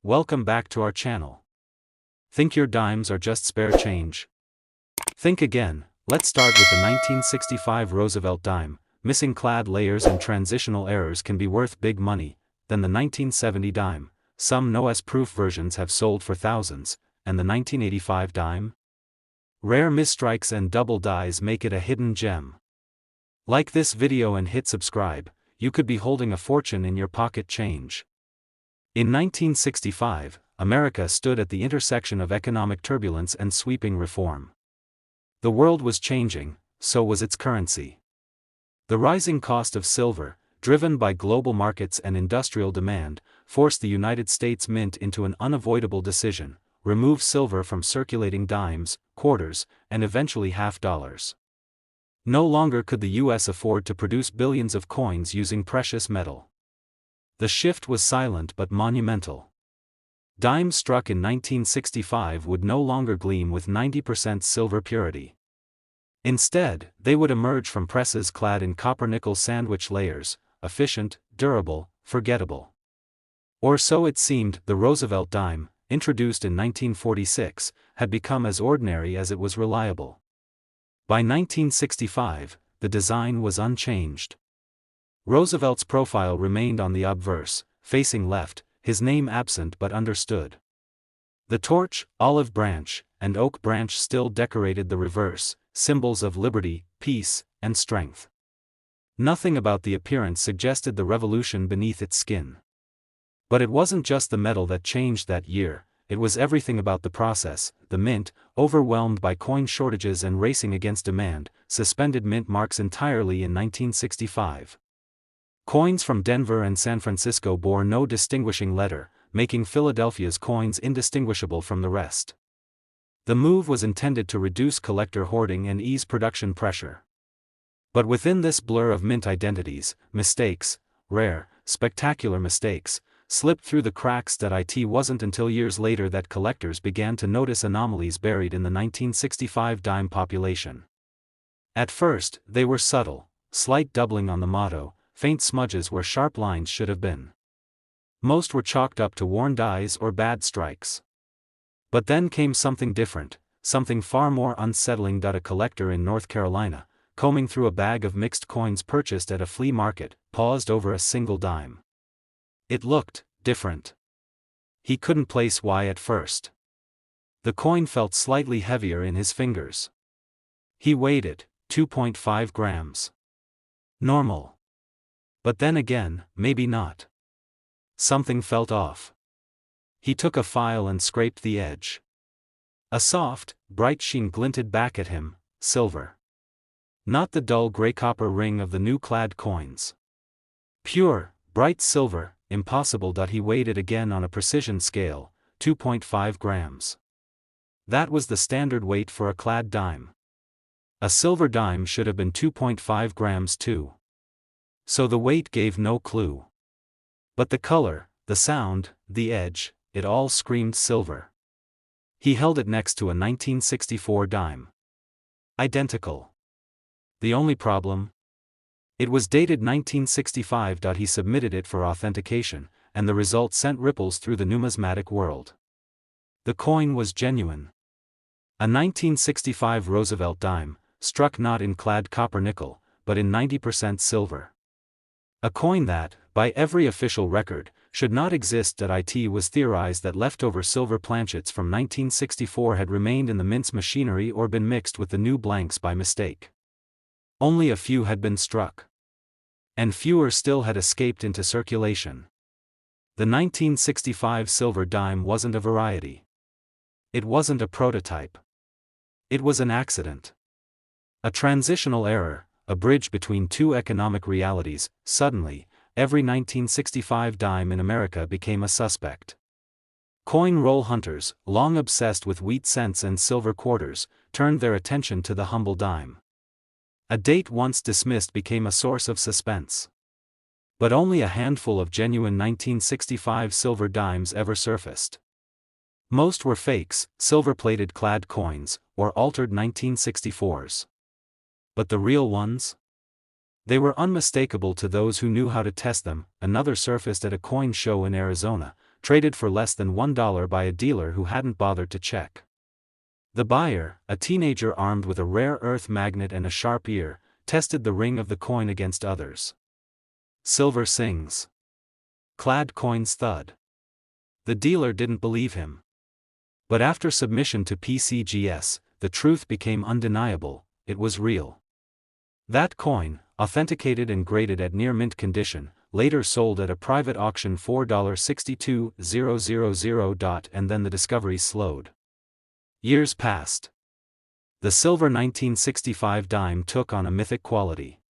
welcome back to our channel. Think your dimes are just spare change? Think again. Let's start with the 1965 Roosevelt dime. Missing clad layers and transitional errors can be worth big money. Then the 1970 dime. Some no-S-proof versions have sold for thousands. And the 1985 dime? Rare misstrikes and double dies make it a hidden gem. Like this video and hit subscribe. You could be holding a fortune in your pocket change. In 1965, America stood at the intersection of economic turbulence and sweeping reform. The world was changing, so was its currency. The rising cost of silver, driven by global markets and industrial demand, forced the United States Mint into an unavoidable decision: remove silver from circulating dimes, quarters, and eventually half dollars. No longer could the U.S. afford to produce billions of coins using precious metal. The shift was silent but monumental. Dimes struck in 1965 would no longer gleam with 90% silver purity. Instead, they would emerge from presses clad in copper-nickel sandwich layers, efficient, durable, forgettable. Or so it seemed. The Roosevelt dime, introduced in 1946, had become as ordinary as it was reliable. By 1965, the design was unchanged. Roosevelt's profile remained on the obverse, facing left, his name absent but understood. The torch, olive branch, and oak branch still decorated the reverse, symbols of liberty, peace, and strength. Nothing about the appearance suggested the revolution beneath its skin. But it wasn't just the metal that changed that year, it was everything about the process. The mint, overwhelmed by coin shortages and racing against demand, suspended mint marks entirely in 1965. Coins from Denver and San Francisco bore no distinguishing letter, making Philadelphia's coins indistinguishable from the rest. The move was intended to reduce collector hoarding and ease production pressure. But within this blur of mint identities, mistakes, rare, spectacular mistakes, slipped through the cracks. It wasn't until years later that collectors began to notice anomalies buried in the 1965 dime population. At first, they were subtle: slight doubling on the motto, faint smudges where sharp lines should have been. Most were chalked up to worn dies or bad strikes. But then came something different, something far more unsettling. A collector in North Carolina, combing through a bag of mixed coins purchased at a flea market, paused over a single dime. It looked different. He couldn't place why at first. The coin felt slightly heavier in his fingers. He weighed it, 2.5 grams. Normal. But then again, maybe not. Something felt off. He took a file and scraped the edge. A soft, bright sheen glinted back at him: silver. Not the dull gray copper ring of the new clad coins. Pure, bright silver. Impossible. He weighed it again on a precision scale: 2.5 grams. That was the standard weight for a clad dime. A silver dime should have been 2.5 grams too. So the weight gave no clue. But the color, the sound, the edge, it all screamed silver. He held it next to a 1964 dime. Identical. The only problem? It was dated 1965. He submitted it for authentication, and the result sent ripples through the numismatic world. The coin was genuine. A 1965 Roosevelt dime, struck not in clad copper nickel, but in 90% silver. A coin that, by every official record, should not exist. It was theorized that leftover silver planchets from 1964 had remained in the mint's machinery or been mixed with the new blanks by mistake. Only a few had been struck. And fewer still had escaped into circulation. The 1965 silver dime wasn't a variety. It wasn't a prototype. It was an accident. A transitional error, a bridge between two economic realities. Suddenly, every 1965 dime in America became a suspect. Coin roll hunters, long obsessed with wheat cents and silver quarters, turned their attention to the humble dime. A date once dismissed became a source of suspense. But only a handful of genuine 1965 silver dimes ever surfaced. Most were fakes, silver-plated clad coins, or altered 1964s. But the real ones? They were unmistakable to those who knew how to test them. Another surfaced at a coin show in Arizona, traded for less than $1 by a dealer who hadn't bothered to check. The buyer, a teenager armed with a rare earth magnet and a sharp ear, tested the ring of the coin against others. Silver sings. Clad coins thud. The dealer didn't believe him. But after submission to PCGS, the truth became undeniable: it was real. That coin, authenticated and graded at near mint condition, later sold at a private auction for $62000. And then the discovery slowed. Years passed. The silver 1965 dime took on a mythic quality.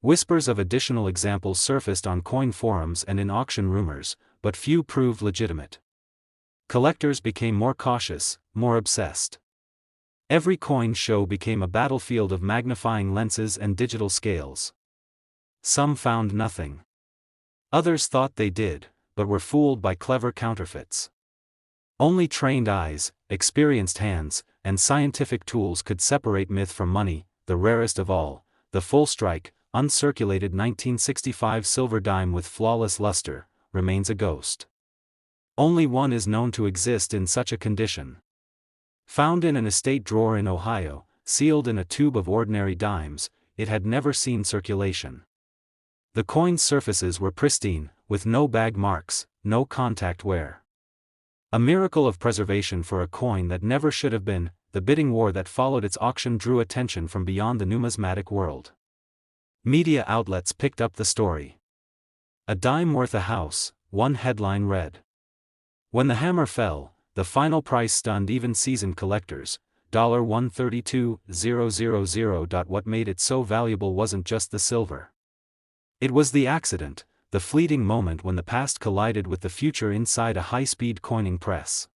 Whispers of additional examples surfaced on coin forums and in auction rumors, but few proved legitimate. Collectors became more cautious, more obsessed. Every coin show became a battlefield of magnifying lenses and digital scales. Some found nothing. Others thought they did, but were fooled by clever counterfeits. Only trained eyes, experienced hands, and scientific tools could separate myth from money. The rarest of all, the full-strike, uncirculated 1965 silver dime with flawless luster, remains a ghost. Only one is known to exist in such a condition. Found in an estate drawer in Ohio, sealed in a tube of ordinary dimes, it had never seen circulation. The coin's surfaces were pristine, with no bag marks, no contact wear. A miracle of preservation for a coin that never should have been. The bidding war that followed its auction drew attention from beyond the numismatic world. Media outlets picked up the story. "A dime worth a house," one headline read. When the hammer fell, the final price stunned even seasoned collectors: $132,000. What made it so valuable wasn't just the silver. It was the accident, the fleeting moment when the past collided with the future inside a high-speed coining press.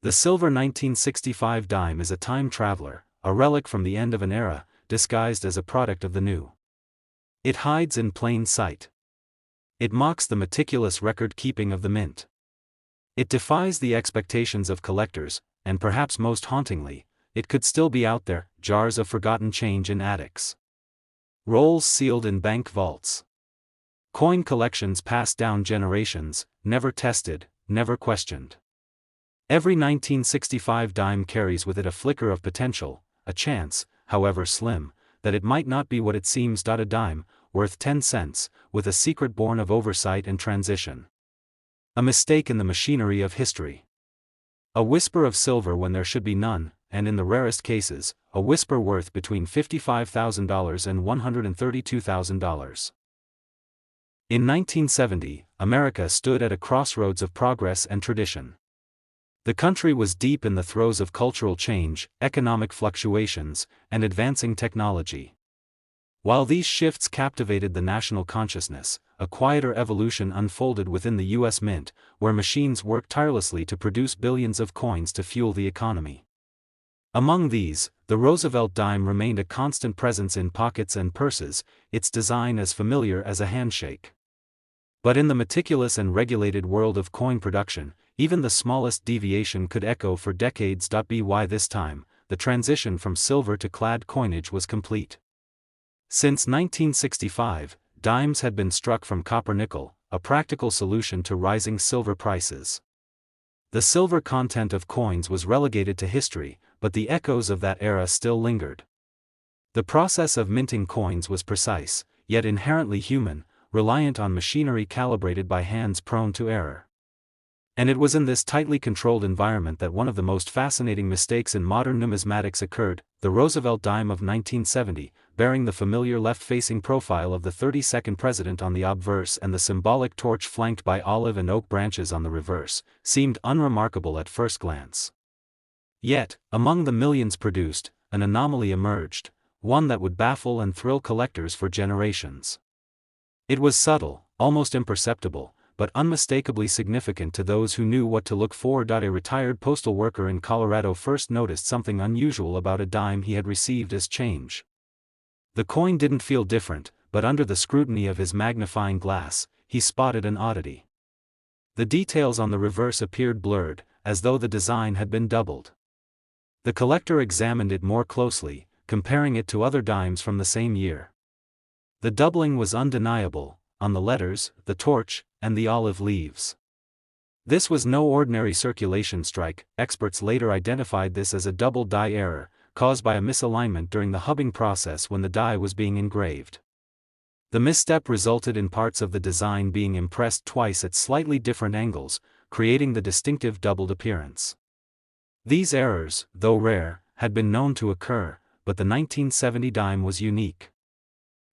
The silver 1965 dime is a time traveler, a relic from the end of an era, disguised as a product of the new. It hides in plain sight. It mocks the meticulous record-keeping of the mint. It defies the expectations of collectors, and perhaps most hauntingly, it could still be out there, jars of forgotten change in attics. Rolls sealed in bank vaults. Coin collections passed down generations, never tested, never questioned. Every 1965 dime carries with it a flicker of potential, a chance, however slim, that it might not be what it seems. A dime, worth 10 cents, with a secret born of oversight and transition. A mistake in the machinery of history. A whisper of silver when there should be none, and in the rarest cases, a whisper worth between $55,000 and $132,000. In 1970, America stood at a crossroads of progress and tradition. The country was deep in the throes of cultural change, economic fluctuations, and advancing technology. While these shifts captivated the national consciousness, a quieter evolution unfolded within the U.S. Mint, where machines worked tirelessly to produce billions of coins to fuel the economy. Among these, the Roosevelt dime remained a constant presence in pockets and purses, its design as familiar as a handshake. But in the meticulous and regulated world of coin production, even the smallest deviation could echo for decades. By this time, the transition from silver to clad coinage was complete. Since 1965, dimes had been struck from copper-nickel, a practical solution to rising silver prices. The silver content of coins was relegated to history, but the echoes of that era still lingered. The process of minting coins was precise, yet inherently human, reliant on machinery calibrated by hands prone to error. And it was in this tightly controlled environment that one of the most fascinating mistakes in modern numismatics occurred: the Roosevelt dime of 1970, bearing the familiar left-facing profile of the 32nd president on the obverse and the symbolic torch flanked by olive and oak branches on the reverse, seemed unremarkable at first glance. Yet, among the millions produced, an anomaly emerged, one that would baffle and thrill collectors for generations. It was subtle, almost imperceptible, but unmistakably significant to those who knew what to look for. A retired postal worker in Colorado first noticed something unusual about a dime he had received as change. The coin didn't feel different, but under the scrutiny of his magnifying glass, he spotted an oddity. The details on the reverse appeared blurred, as though the design had been doubled. The collector examined it more closely, comparing it to other dimes from the same year. The doubling was undeniable, on the letters, the torch, and the olive leaves. This was no ordinary circulation strike. Experts later identified this as a double die error, caused by a misalignment during the hubbing process when the die was being engraved. The misstep resulted in parts of the design being impressed twice at slightly different angles, creating the distinctive doubled appearance. These errors, though rare, had been known to occur, but the 1970 dime was unique.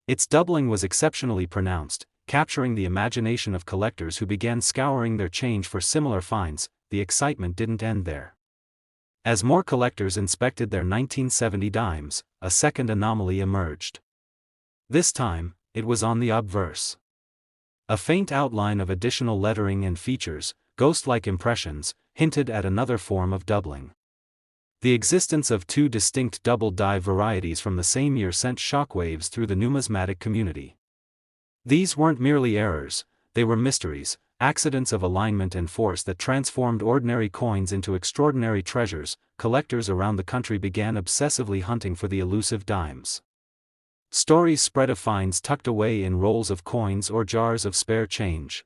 Its doubling was exceptionally pronounced, capturing the imagination of collectors who began scouring their change for similar finds. The excitement didn't end there. As more collectors inspected their 1970 dimes, a second anomaly emerged. This time, it was on the obverse. A faint outline of additional lettering and features, ghost-like impressions, hinted at another form of doubling. The existence of two distinct double die varieties from the same year sent shockwaves through the numismatic community. These weren't merely errors, they were mysteries, accidents of alignment and force that transformed ordinary coins into extraordinary treasures. Collectors around the country began obsessively hunting for the elusive dimes. Stories spread of finds tucked away in rolls of coins or jars of spare change.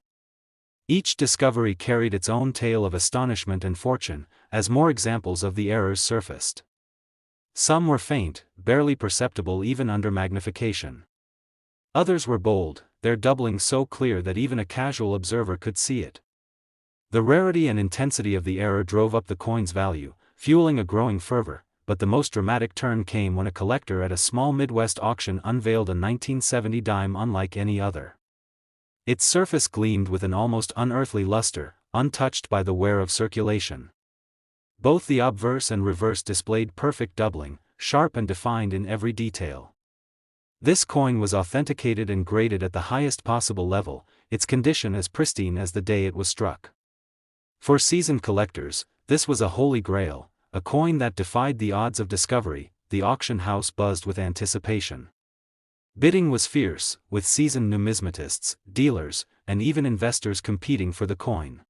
Each discovery carried its own tale of astonishment and fortune, as more examples of the errors surfaced. Some were faint, barely perceptible even under magnification. Others were bold, their doubling so clear that even a casual observer could see it. The rarity and intensity of the error drove up the coin's value, fueling a growing fervor, but the most dramatic turn came when a collector at a small Midwest auction unveiled a 1970 dime unlike any other. Its surface gleamed with an almost unearthly luster, untouched by the wear of circulation. Both the obverse and reverse displayed perfect doubling, sharp and defined in every detail. This coin was authenticated and graded at the highest possible level, its condition as pristine as the day it was struck. For seasoned collectors, this was a holy grail, a coin that defied the odds of discovery. The auction house buzzed with anticipation. Bidding was fierce, with seasoned numismatists, dealers, and even investors competing for the coin.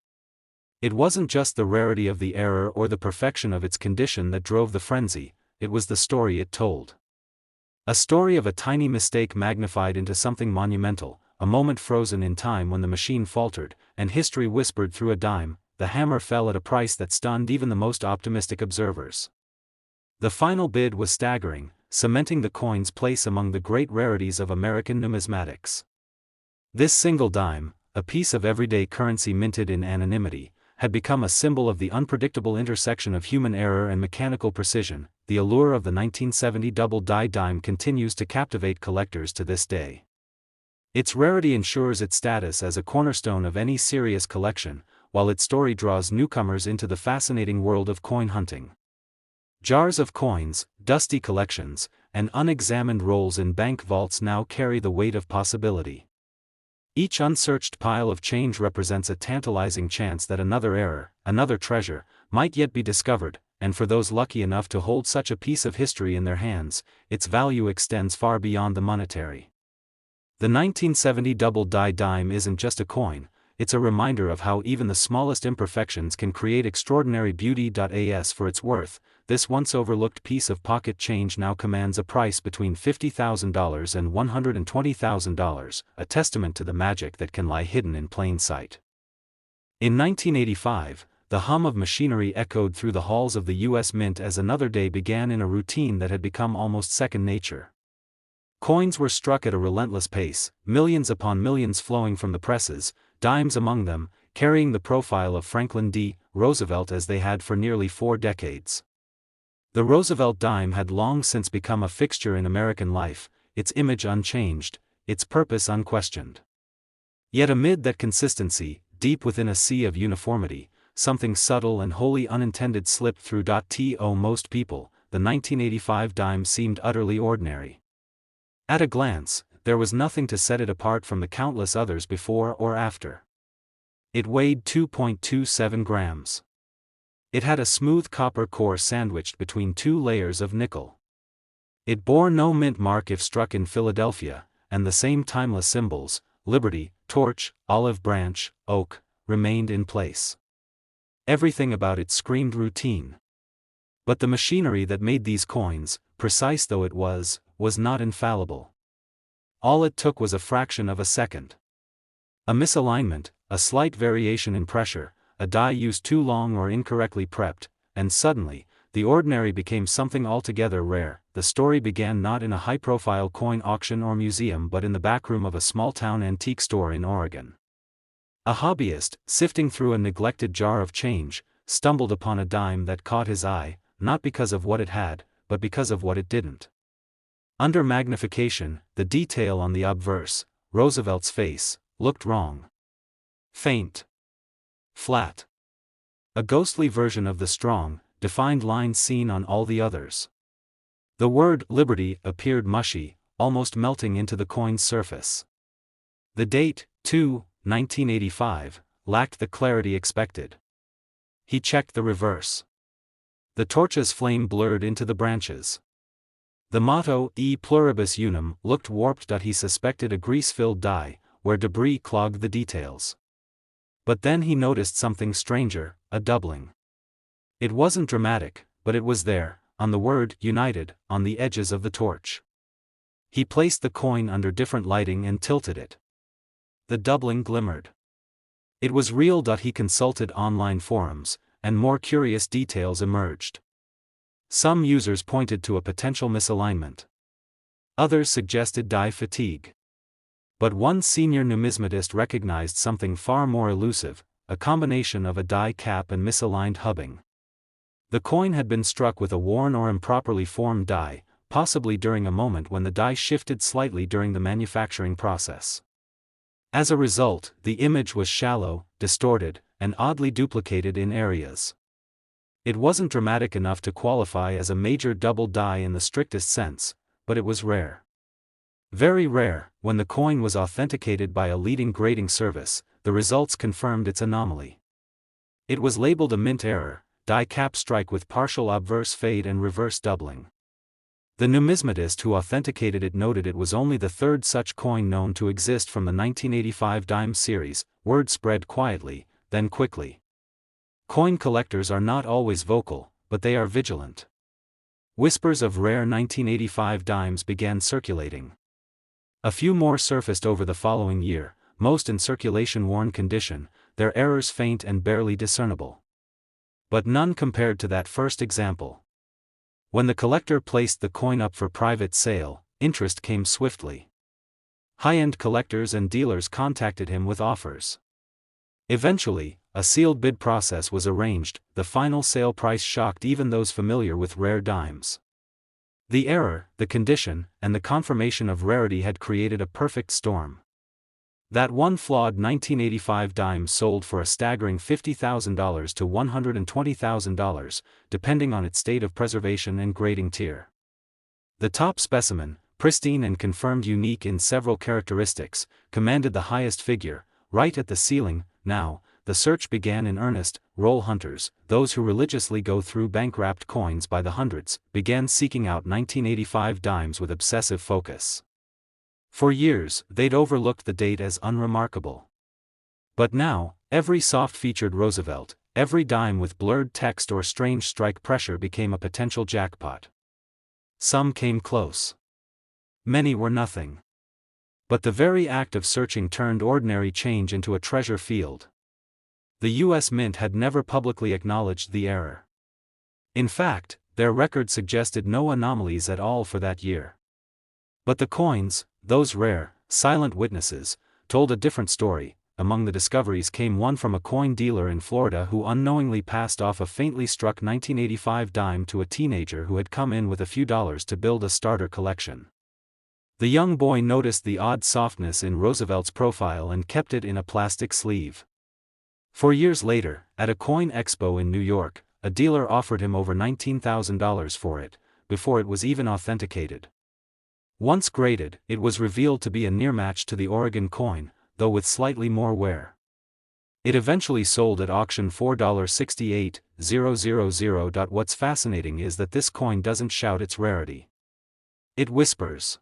It wasn't just the rarity of the error or the perfection of its condition that drove the frenzy, it was the story it told. A story of a tiny mistake magnified into something monumental, a moment frozen in time when the machine faltered, and history whispered through a dime. The hammer fell at a price that stunned even the most optimistic observers. The final bid was staggering, cementing the coin's place among the great rarities of American numismatics. This single dime, a piece of everyday currency minted in anonymity, had become a symbol of the unpredictable intersection of human error and mechanical precision. The allure of the 1970 double die dime continues to captivate collectors to this day. Its rarity ensures its status as a cornerstone of any serious collection, while its story draws newcomers into the fascinating world of coin hunting. Jars of coins, dusty collections, and unexamined rolls in bank vaults now carry the weight of possibility. Each unsearched pile of change represents a tantalizing chance that another error, another treasure, might yet be discovered, and for those lucky enough to hold such a piece of history in their hands, its value extends far beyond the monetary. The 1970 double die dime isn't just a coin, it's a reminder of how even the smallest imperfections can create extraordinary beauty. As for its worth, this once overlooked piece of pocket change now commands a price between $50,000 and $120,000, a testament to the magic that can lie hidden in plain sight. In 1985, the hum of machinery echoed through the halls of the U.S. Mint as another day began in a routine that had become almost second nature. Coins were struck at a relentless pace, millions upon millions flowing from the presses, dimes among them, carrying the profile of Franklin D. Roosevelt as they had for nearly 4 decades. The Roosevelt dime had long since become a fixture in American life, its image unchanged, its purpose unquestioned. Yet amid that consistency, deep within a sea of uniformity, something subtle and wholly unintended slipped through. To most people, the 1985 dime seemed utterly ordinary. At a glance, there was nothing to set it apart from the countless others before or after. It weighed 2.27 grams. It had a smooth copper core sandwiched between 2 layers of nickel. It bore no mint mark if struck in Philadelphia, and the same timeless symbols, liberty, torch, olive branch, oak, remained in place. Everything about it screamed routine. But the machinery that made these coins, precise though it was not infallible. All it took was a fraction of a second. A misalignment, a slight variation in pressure, a die used too long or incorrectly prepped, and suddenly, the ordinary became something altogether rare. The story began not in a high-profile coin auction or museum but in the backroom of a small-town antique store in Oregon. A hobbyist, sifting through a neglected jar of change, stumbled upon a dime that caught his eye, not because of what it had, but because of what it didn't. Under magnification, the detail on the obverse, Roosevelt's face, looked wrong. Faint. Flat. A ghostly version of the strong, defined line seen on all the others. The word Liberty appeared mushy, almost melting into the coin's surface. The date, too, 1985, lacked the clarity expected. He checked the reverse. The torch's flame blurred into the branches. The motto, E pluribus unum, looked warped. He suspected a grease-filled die, where debris clogged the details. But then he noticed something stranger, a doubling. It wasn't dramatic, but it was there, on the word United, on the edges of the torch. He placed the coin under different lighting and tilted it. The doubling glimmered. It was real. He consulted online forums, and more curious details emerged. Some users pointed to a potential misalignment. Others suggested die fatigue. But one senior numismatist recognized something far more elusive, a combination of a die cap and misaligned hubbing. The coin had been struck with a worn or improperly formed die, possibly during a moment when the die shifted slightly during the manufacturing process. As a result, the image was shallow, distorted, and oddly duplicated in areas. It wasn't dramatic enough to qualify as a major double die in the strictest sense, but it was rare. Very rare. When the coin was authenticated by a leading grading service, the results confirmed its anomaly. It was labeled a mint error, die cap strike with partial obverse fade and reverse doubling. The numismatist who authenticated it noted it was only the third such coin known to exist from the 1985 dime series. Word spread quietly, then quickly. Coin collectors are not always vocal, but they are vigilant. Whispers of rare 1985 dimes began circulating. A few more surfaced over the following year, most in circulation-worn condition, their errors faint and barely discernible. But none compared to that first example. When the collector placed the coin up for private sale, interest came swiftly. High-end collectors and dealers contacted him with offers. Eventually, a sealed bid process was arranged. The final sale price shocked even those familiar with rare dimes. The error, the condition, and the confirmation of rarity had created a perfect storm. That one flawed 1985 dime sold for a staggering $50,000 to $120,000, depending on its state of preservation and grading tier. The top specimen, pristine and confirmed unique in several characteristics, commanded the highest figure, right at the ceiling. Now, the search began in earnest. Roll hunters, those who religiously go through bank-wrapped coins by the hundreds, began seeking out 1985 dimes with obsessive focus. For years, they'd overlooked the date as unremarkable. But now, every soft-featured Roosevelt, every dime with blurred text or strange strike pressure became a potential jackpot. Some came close. Many were nothing. But the very act of searching turned ordinary change into a treasure field. The U.S. Mint had never publicly acknowledged the error. In fact, their record suggested no anomalies at all for that year. But the coins, those rare, silent witnesses, told a different story. Among the discoveries came one from a coin dealer in Florida who unknowingly passed off a faintly struck 1985 dime to a teenager who had come in with a few dollars to build a starter collection. The young boy noticed the odd softness in Roosevelt's profile and kept it in a plastic sleeve. 4 years later, at a coin expo in New York, a dealer offered him over $19,000 for it, before it was even authenticated. Once graded, it was revealed to be a near match to the Oregon coin, though with slightly more wear. It eventually sold at auction $4.68000. What's fascinating is that this coin doesn't shout its rarity. It whispers.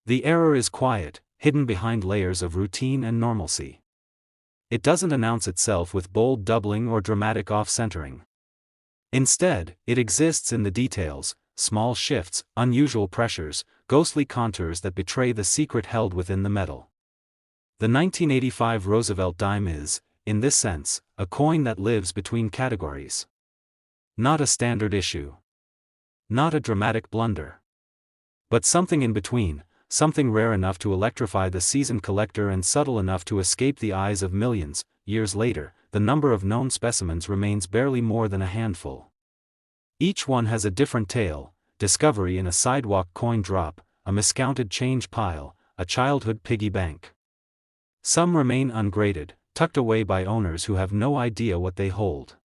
The error is quiet, hidden behind layers of routine and normalcy. It doesn't announce itself with bold doubling or dramatic off-centering. Instead, it exists in the details, small shifts, unusual pressures, ghostly contours that betray the secret held within the metal. The 1985 Roosevelt dime is, in this sense, a coin that lives between categories. Not a standard issue. Not a dramatic blunder. But something in between, something rare enough to electrify the seasoned collector and subtle enough to escape the eyes of millions. Years later, the number of known specimens remains barely more than a handful. Each one has a different tale: discovery in a sidewalk coin drop, a miscounted change pile, a childhood piggy bank. Some remain ungraded, tucked away by owners who have no idea what they hold.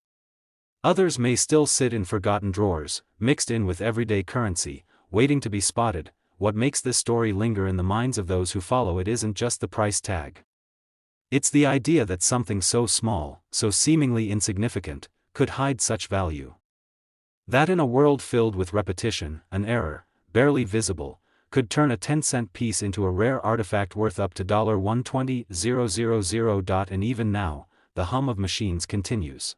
Others may still sit in forgotten drawers, mixed in with everyday currency, waiting to be spotted. What makes this story linger in the minds of those who follow it isn't just the price tag. It's the idea that something so small, so seemingly insignificant, could hide such value. That in a world filled with repetition, an error, barely visible, could turn a 10-cent piece into a rare artifact worth up to $120,000. And even now, the hum of machines continues.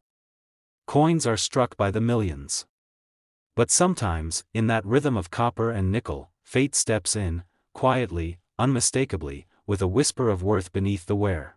Coins are struck by the millions. But sometimes, in that rhythm of copper and nickel, fate steps in, quietly, unmistakably, with a whisper of worth beneath the wear.